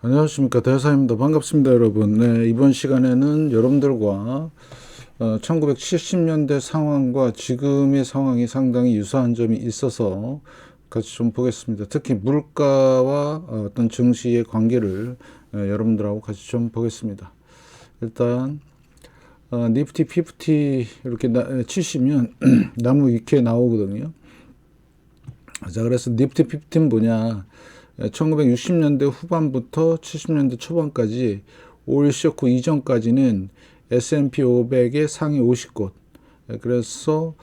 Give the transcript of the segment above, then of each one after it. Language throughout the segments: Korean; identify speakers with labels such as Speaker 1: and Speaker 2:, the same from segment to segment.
Speaker 1: 안녕하십니까, 대사입니다. 반갑습니다, 여러분. 네, 이번 시간에는 여러분들과 1970년대 상황과 지금의 상황이 상당히 유사한 점이 있어서 같이 좀 보겠습니다. 특히 물가와 어떤 증시의 관계를 여러분들하고 같이 좀 보겠습니다. 일단 니프티 피프티 이렇게 치시면 나무 위키에 나오거든요. 자, 그래서 니프티 피프티는 뭐냐? 1960년대 후반부터 70년대 초반까지 오일 쇼크 이전까지는 S&P 500의 상위 50곳. 그래서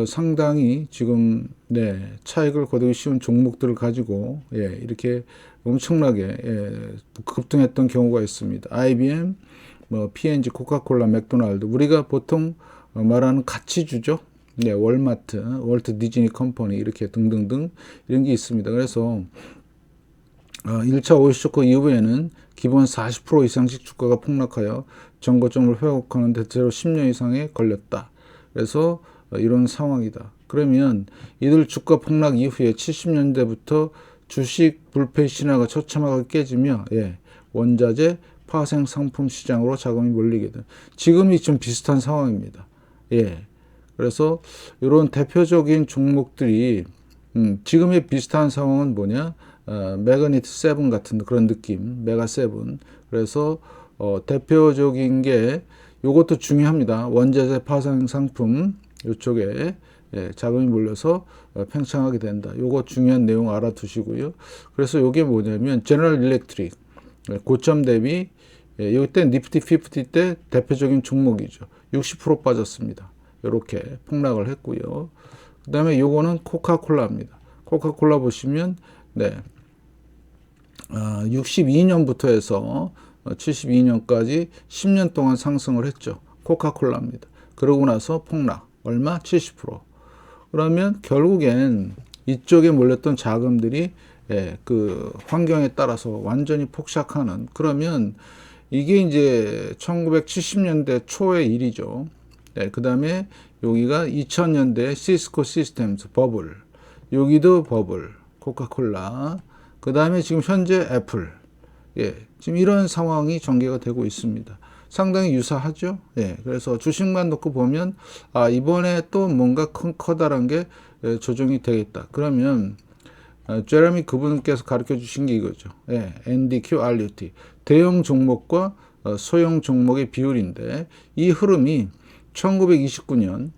Speaker 1: 상당히 지금 차익을 거두기 쉬운 종목들을 가지고 이렇게 엄청나게 급등했던 경우가 있습니다. IBM, P&G, 코카콜라, 맥도날드, 우리가 보통 말하는 가치주죠. 월마트, 월트 디즈니 컴퍼니 이렇게 등등등 이런 게 있습니다. 그래서 1차 오일 쇼크 이후에는 기본 40% 이상씩 주가가 폭락하여 전고점을 회복하는 데 대체로 10년 이상에 걸렸다. 그래서 이런 상황이다. 그러면 이들 주가 폭락 이후에 70년대부터 주식 불패 신화가 처참하게 깨지며 원자재, 파생 상품 시장으로 자금이 몰리게 된 지금이 좀 비슷한 상황입니다. 그래서 이런 대표적인 종목들이 지금의 비슷한 상황은 뭐냐? 매그니트 7 같은 그런 느낌, 메가 7. 그래서 대표적인 게 요것도 중요합니다. 원자재 파생 상품 이쪽에 자금이 몰려서 팽창하게 된다. 요거 중요한 내용 알아두시고요. 그래서 요게 뭐냐면 제너럴 일렉트릭 고점 대비 이때 니프티 50 때 대표적인 종목이죠. 60% 빠졌습니다. 이렇게 폭락을 했고요. 그 다음에 요거는 코카콜라입니다. 코카콜라 보시면 62년부터 해서 72년까지 10년 동안 상승을 했죠. 코카콜라입니다. 그러고 나서 폭락. 얼마? 70%. 그러면 결국엔 이쪽에 몰렸던 자금들이 그 환경에 따라서 완전히 폭삭하는, 그러면 이게 이제 1970년대 초의 일이죠. 그 다음에 여기가 2000년대 시스코 시스템즈 버블, 여기도 버블, 코카콜라, 그 다음에 지금 현재 애플, 지금 이런 상황이 전개가 되고 있습니다. 상당히 유사하죠. 그래서 주식만 놓고 보면 이번에 또 뭔가 커다란 게 조정이 되겠다. 그러면 제레미 그분께서 가르쳐 주신 게 이거죠. NDQ, RUT, 대형 종목과 소형 종목의 비율인데, 이 흐름이 1929년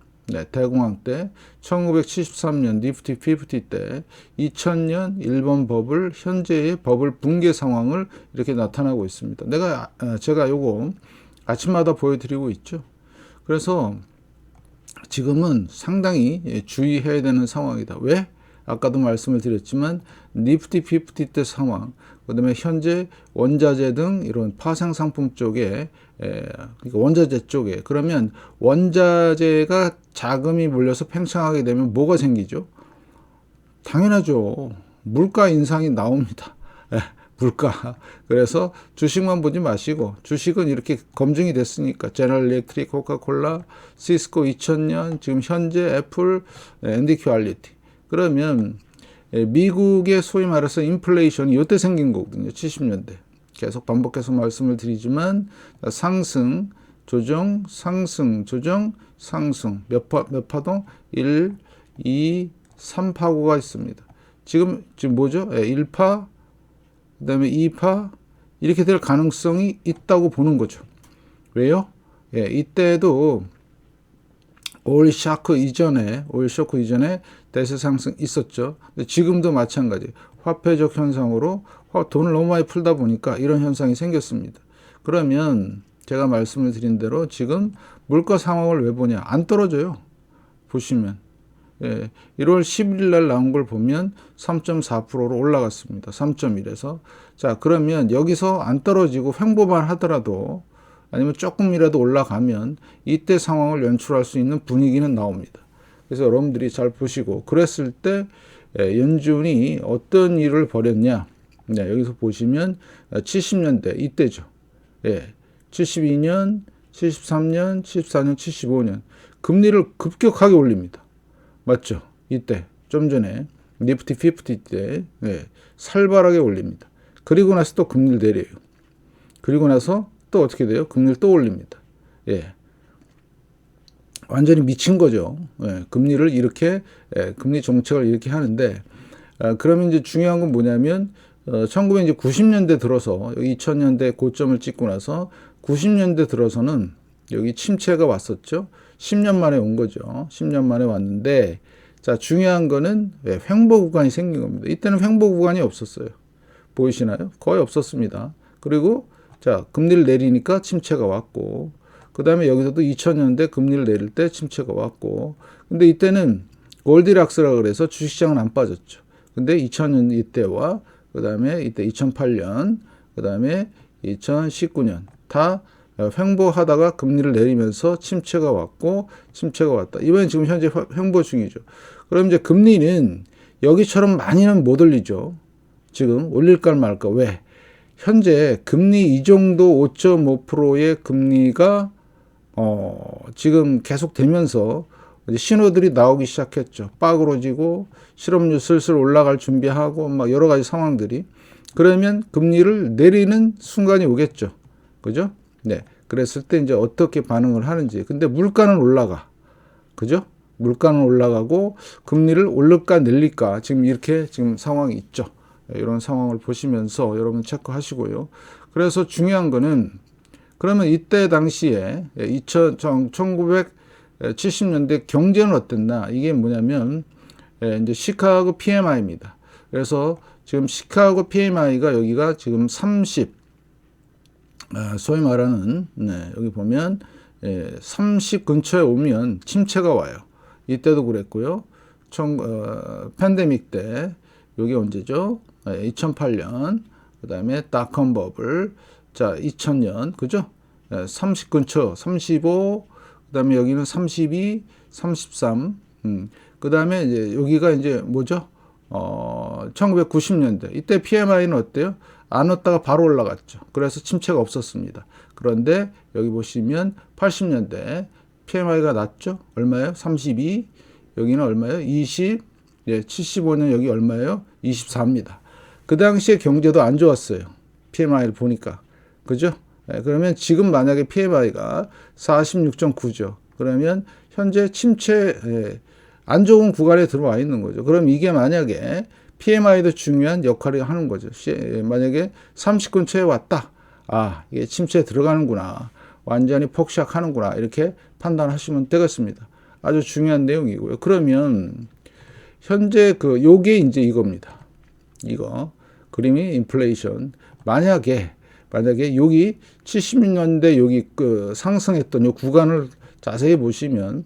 Speaker 1: 대공황 때, 1973년 니프티 50 때, 2000년 일본 버블, 현재의 버블 붕괴 상황을 이렇게 나타나고 있습니다. 제가 요거 아침마다 보여드리고 있죠. 그래서 지금은 상당히 주의해야 되는 상황이다. 왜? 아까도 말씀을 드렸지만 니프티 50 때 상황, 그 다음에 현재 원자재 등 이런 파생 상품 쪽에, 그러니까 원자재 쪽에, 그러면 원자재가 자금이 몰려서 팽창하게 되면 뭐가 생기죠? 당연하죠. 물가 인상이 나옵니다. 물가. 그래서 주식만 보지 마시고, 주식은 이렇게 검증이 됐으니까 제너럴 일렉트릭, 코카콜라, 시스코 2000년, 지금 현재 애플, NDQ, RUT. 그러면 미국의 소위 말해서 인플레이션이 이때 생긴 거거든요. 70년대. 계속 반복해서 말씀을 드리지만 상승, 조정, 상승, 조정, 상승. 몇 파동? 1, 2, 3파고가 있습니다. 지금 뭐죠? 1파, 그 다음에 2파, 이렇게 될 가능성이 있다고 보는 거죠. 왜요? 이때도 오일 쇼크 이전에 대세 상승 있었죠. 근데 지금도 마찬가지. 화폐적 현상으로 돈을 너무 많이 풀다 보니까 이런 현상이 생겼습니다. 그러면 제가 말씀을 드린 대로 지금 물가 상황을 왜 보냐? 안 떨어져요. 보시면. 1월 11일 날 나온 걸 보면 3.4%로 올라갔습니다. 3.1에서. 자, 그러면 여기서 안 떨어지고 횡보만 하더라도, 아니면 조금이라도 올라가면 이때 상황을 연출할 수 있는 분위기는 나옵니다. 그래서 여러분들이 잘 보시고, 그랬을 때 연준이 어떤 일을 벌였냐. 여기서 보시면 70년대 이때죠. 72년, 73년, 74년, 75년 금리를 급격하게 올립니다. 맞죠? 이때 좀 전에 니프티 50 때 살벌하게 올립니다. 그리고 나서 또 금리를 내려요. 그리고 나서 또 어떻게 돼요? 금리를 또 올립니다. 예. 완전히 미친 거죠. 예. 금리를 이렇게, 금리 정책을 이렇게 하는데, 그러면 이제 중요한 건 뭐냐면, 1990년대 들어서, 여기 2000년대 고점을 찍고 나서, 90년대 들어서는 여기 침체가 왔었죠. 10년 만에 온 거죠. 10년 만에 왔는데, 자, 중요한 거는 횡보 구간이 생긴 겁니다. 이때는 횡보 구간이 없었어요. 보이시나요? 거의 없었습니다. 그리고 자, 금리를 내리니까 침체가 왔고, 그 다음에 여기서도 2000년대 금리를 내릴 때 침체가 왔고, 근데 이때는 골디락스라 그래서 주식시장은 안 빠졌죠. 근데 2000년 이때와 그 다음에 이때 2008년, 그 다음에 2019년 다 횡보하다가 금리를 내리면서 침체가 왔고, 침체가 왔다. 이번엔 지금 현재 횡보 중이죠. 그럼 이제 금리는 여기처럼 많이는 못 올리죠. 지금 올릴까 말까. 왜? 현재 금리 이 정도 5.5%의 금리가 지금 계속 되면서 신호들이 나오기 시작했죠. 빠그러지고 실업률 슬슬 올라갈 준비하고 막 여러 가지 상황들이. 그러면 금리를 내리는 순간이 오겠죠. 그죠? 네. 그랬을 때 이제 어떻게 반응을 하는지. 근데 물가는 올라가. 그죠? 물가는 올라가고 금리를 올릴까 내릴까 지금 이렇게 지금 상황이 있죠. 이런 상황을 보시면서 여러분 체크하시고요. 그래서 중요한 거는 그러면 이때 당시에 1970년대 경제는 어땠나? 이게 뭐냐면 이제 시카고 PMI입니다. 그래서 지금 시카고 PMI가 여기가 지금 30, 소위 말하는 여기 보면 30 근처에 오면 침체가 와요. 이때도 그랬고요. 팬데믹 때 여기 언제죠? 2008년, 그 다음에 닷컴 버블, 자, 2000년, 그죠? 30 근처, 35, 그 다음에 여기는 32, 33, 그 다음에 이제 여기가 이제 뭐죠? 1990년대. 이때 PMI는 어때요? 안 왔다가 바로 올라갔죠. 그래서 침체가 없었습니다. 그런데 여기 보시면 80년대 PMI가 낮죠? 얼마예요? 32. 여기는 얼마예요? 20. 예, 75년 여기 얼마예요? 24입니다. 그 당시에 경제도 안 좋았어요. PMI를 보니까. 그죠? 예, 그러면 지금 만약에 PMI가 46.9죠. 그러면 현재 침체, 안 좋은 구간에 들어와 있는 거죠. 그럼 이게 만약에 PMI도 중요한 역할을 하는 거죠. 만약에 30 근처에 왔다. 아, 이게 침체에 들어가는구나. 완전히 폭락하는구나. 이렇게 판단하시면 되겠습니다. 아주 중요한 내용이고요. 그러면 현재 요게 이제 이겁니다. 이거 그림이 인플레이션. 만약에 여기 70년대 여기 상승했던 요 구간을 자세히 보시면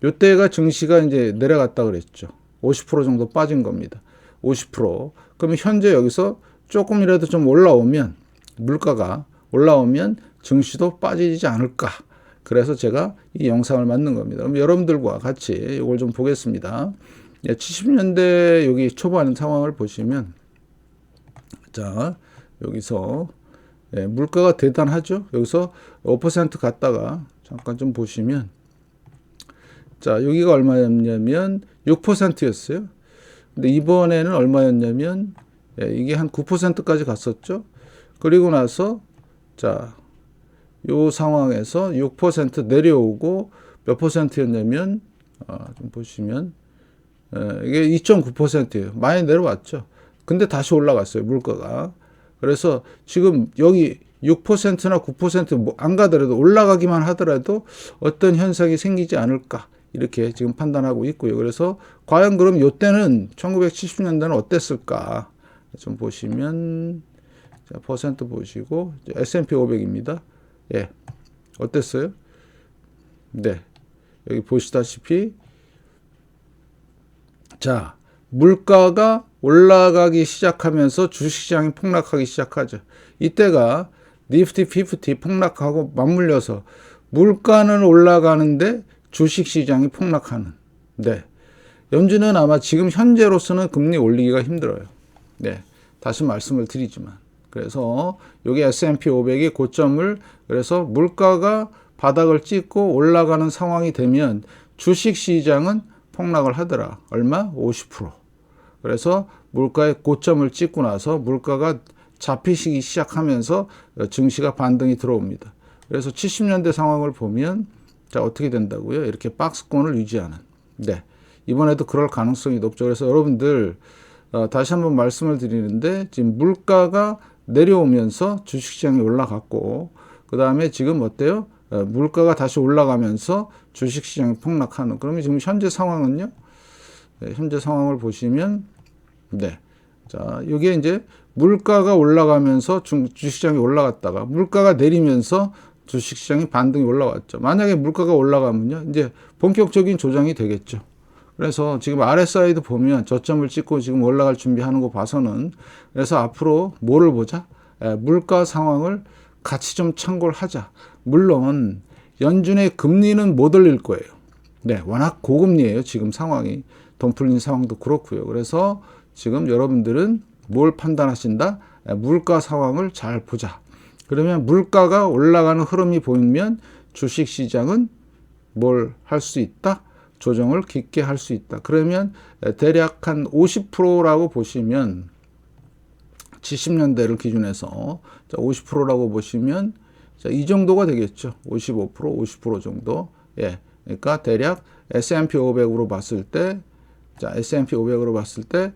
Speaker 1: 요때가 증시가 이제 내려갔다 그랬죠. 50% 정도 빠진 겁니다. 50%. 그러면 현재 여기서 조금이라도 좀 올라오면 물가가 올라오면 증시도 빠지지 않을까. 그래서 제가 이 영상을 만든 겁니다. 그럼 여러분들과 같이 이걸 좀 보겠습니다. 70년대 여기 초반 상황을 보시면 자 여기서 물가가 대단하죠. 여기서 5% 갔다가 잠깐 좀 보시면 자 여기가 얼마였냐면 6%였어요. 근데 이번에는 얼마였냐면 이게 한 9%까지 갔었죠. 그리고 나서 자 요 상황에서 6% 내려오고 몇 %였냐면 좀 보시면 이게 2.9%예요. 많이 내려왔죠. 근데 다시 올라갔어요. 물가가. 그래서 지금 여기 6%나 9% 안 가더라도 올라가기만 하더라도 어떤 현상이 생기지 않을까 이렇게 지금 판단하고 있고요. 그래서 과연 그럼 이때는 1970년대는 어땠을까 좀 보시면 자, 퍼센트 보시고 S&P 500입니다. 예, 어땠어요? 네, 여기 보시다시피 자 물가가 올라가기 시작하면서 주식시장이 폭락하기 시작하죠. 이때가 니프티 50 폭락하고 맞물려서 물가는 올라가는데 주식시장이 폭락하는. 네, 연준은 아마 지금 현재로서는 금리 올리기가 힘들어요. 네, 다시 말씀을 드리지만. 그래서 여기 S&P 500이 고점을 그래서 물가가 바닥을 찍고 올라가는 상황이 되면 주식시장은 폭락을 하더라. 얼마? 50%. 그래서 물가의 고점을 찍고 나서 물가가 잡히시기 시작하면서 증시가 반등이 들어옵니다. 그래서 70년대 상황을 보면 자 어떻게 된다고요? 이렇게 박스권을 유지하는. 네, 이번에도 그럴 가능성이 높죠. 그래서 여러분들 다시 한번 말씀을 드리는데 지금 물가가 내려오면서 주식시장이 올라갔고 그 다음에 지금 어때요? 물가가 다시 올라가면서 주식시장이 폭락하는. 그러면 지금 현재 상황은요? 네, 현재 상황을 보시면 네, 자 여기에 이제 물가가 올라가면서 주식시장이 올라갔다가 물가가 내리면서 주식시장이 반등이 올라왔죠. 만약에 물가가 올라가면요, 이제 본격적인 조정이 되겠죠. 그래서 지금 RSI도 보면 저점을 찍고 지금 올라갈 준비하는 거 봐서는 그래서 앞으로 뭐를 보자? 물가 상황을 같이 좀 참고를 하자. 물론 연준의 금리는 못 올릴 거예요. 네, 워낙 고금리예요. 지금 상황이. 돈 풀린 상황도 그렇고요. 그래서 지금 여러분들은 뭘 판단하신다? 물가 상황을 잘 보자. 그러면 물가가 올라가는 흐름이 보이면 주식시장은 뭘 할 수 있다? 조정을 깊게 할 수 있다. 그러면 대략 한 50%라고 보시면 70년대를 기준해서 50%라고 보시면 이 정도가 되겠죠. 55%, 50% 정도. 예. 그러니까 대략 S&P 500으로 봤을 때, 자, S&P 500으로 봤을 때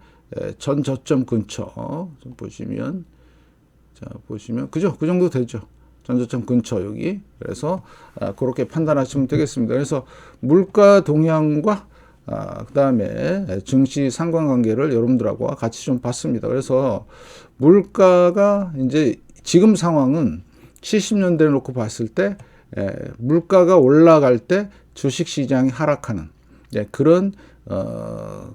Speaker 1: 전 저점 근처 좀 보시면, 자, 보시면 그죠? 그 정도 되죠. 전저점 근처 여기. 그래서 그렇게 판단하시면 되겠습니다. 그래서 물가 동향과 그다음에 증시 상관관계를 여러분들하고 같이 좀 봤습니다. 그래서 물가가 이제 지금 상황은 70년대를 놓고 봤을 때 물가가 올라갈 때 주식시장이 하락하는 그런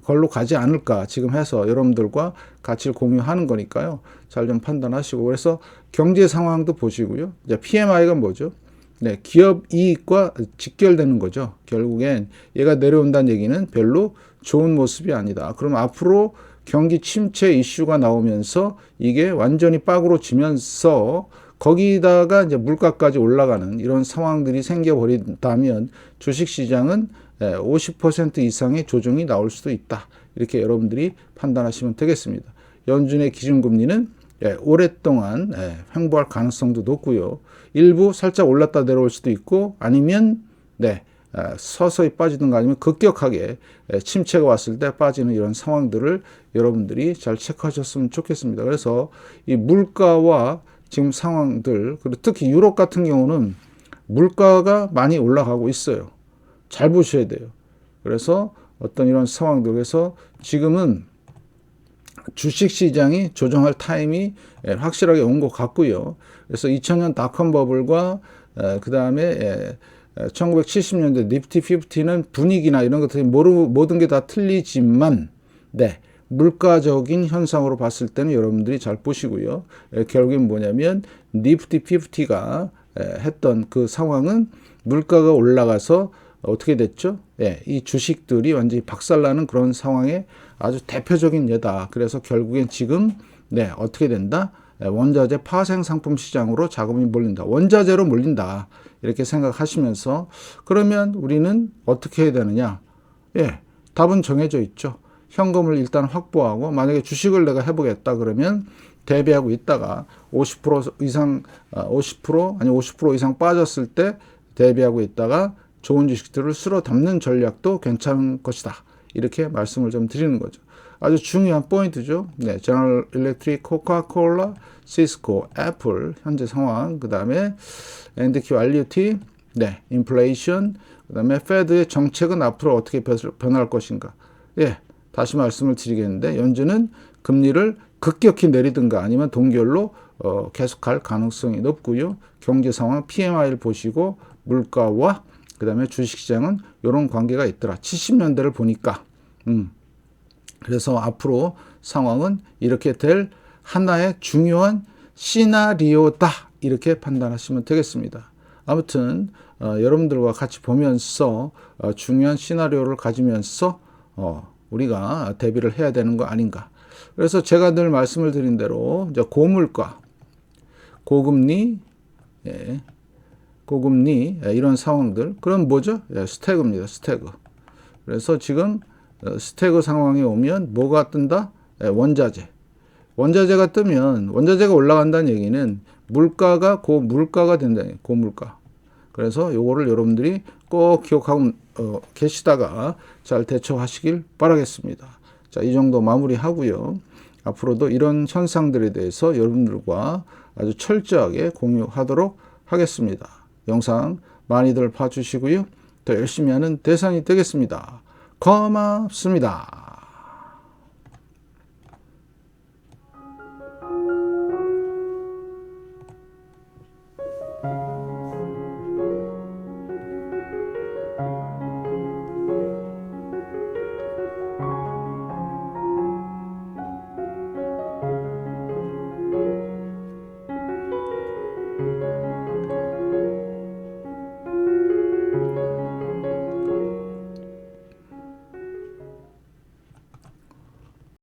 Speaker 1: 걸로 가지 않을까 지금 해서 여러분들과 가치를 공유하는 거니까요. 잘 좀 판단하시고 그래서 경제 상황도 보시고요. 이제 PMI가 뭐죠? 네, 기업 이익과 직결되는 거죠. 결국엔 얘가 내려온다는 얘기는 별로 좋은 모습이 아니다. 그럼 앞으로 경기 침체 이슈가 나오면서 이게 완전히 빠그러지면서 거기다가 이제 물가까지 올라가는 이런 상황들이 생겨버린다면 주식시장은 50% 이상의 조정이 나올 수도 있다. 이렇게 여러분들이 판단하시면 되겠습니다. 연준의 기준금리는 오랫동안 횡보할 가능성도 높고요. 일부 살짝 올랐다 내려올 수도 있고 아니면 서서히 빠지든가 아니면 급격하게 침체가 왔을 때 빠지는 이런 상황들을 여러분들이 잘 체크하셨으면 좋겠습니다. 그래서 이 물가와 지금 상황들 그리고 특히 유럽 같은 경우는 물가가 많이 올라가고 있어요. 잘 보셔야 돼요. 그래서 어떤 이런 상황들에서 지금은 주식시장이 조정할 타임이 확실하게 온 것 같고요. 그래서 2000년 닷컴 버블과 그 다음에 1970년대 니프티 50는 분위기나 이런 것들이 모든 게 다 틀리지만 물가적인 현상으로 봤을 때는 여러분들이 잘 보시고요. 결국엔 뭐냐면 니프티 50가 했던 그 상황은 물가가 올라가서 어떻게 됐죠? 이 주식들이 완전히 박살나는 그런 상황의 아주 대표적인 예다. 그래서 결국엔 지금 어떻게 된다? 원자재 파생 상품 시장으로 자금이 몰린다. 원자재로 몰린다. 이렇게 생각하시면서 그러면 우리는 어떻게 해야 되느냐? 답은 정해져 있죠. 현금을 일단 확보하고 만약에 주식을 내가 해보겠다 그러면 대비하고 있다가 50% 이상 50% 아니 50% 이상 빠졌을 때 대비하고 있다가 좋은 주식들을 쓸어 담는 전략도 괜찮은 것이다. 이렇게 말씀을 좀 드리는 거죠. 아주 중요한 포인트죠. 제너럴 일렉트릭, 코카콜라, 시스코, 애플 현재 상황, 그 다음에 NDQ, RUT, 인플레이션, 그 다음에 페드의 정책은 앞으로 어떻게 변할 것인가. 다시 말씀을 드리겠는데 연준은 금리를 급격히 내리든가 아니면 동결로 계속할 가능성이 높고요. 경제 상황 PMI를 보시고 물가와 그 다음에 주식시장은 이런 관계가 있더라. 70년대를 보니까. 그래서 앞으로 상황은 이렇게 될 하나의 중요한 시나리오다. 이렇게 판단하시면 되겠습니다. 아무튼 여러분들과 같이 보면서 중요한 시나리오를 가지면서 우리가 대비를 해야 되는 거 아닌가. 그래서 제가 늘 말씀을 드린 대로 이제 고물가, 고금리, 고금리 이런 상황들 그럼 뭐죠? 스태그입니다. 스태그. 그래서 지금 스태그 상황이 오면 뭐가 뜬다? 원자재. 원자재가 뜨면 원자재가 올라간다는 얘기는 물가가 고물가가 된다는 얘기예요. 고물가. 그래서 요거를 여러분들이 꼭 기억하고 계시다가 잘 대처하시길 바라겠습니다. 자, 이 정도 마무리하고요. 앞으로도 이런 현상들에 대해서 여러분들과 아주 철저하게 공유하도록 하겠습니다. 영상 많이들 봐주시고요. 더 열심히 하는 대상이 되겠습니다. 고맙습니다.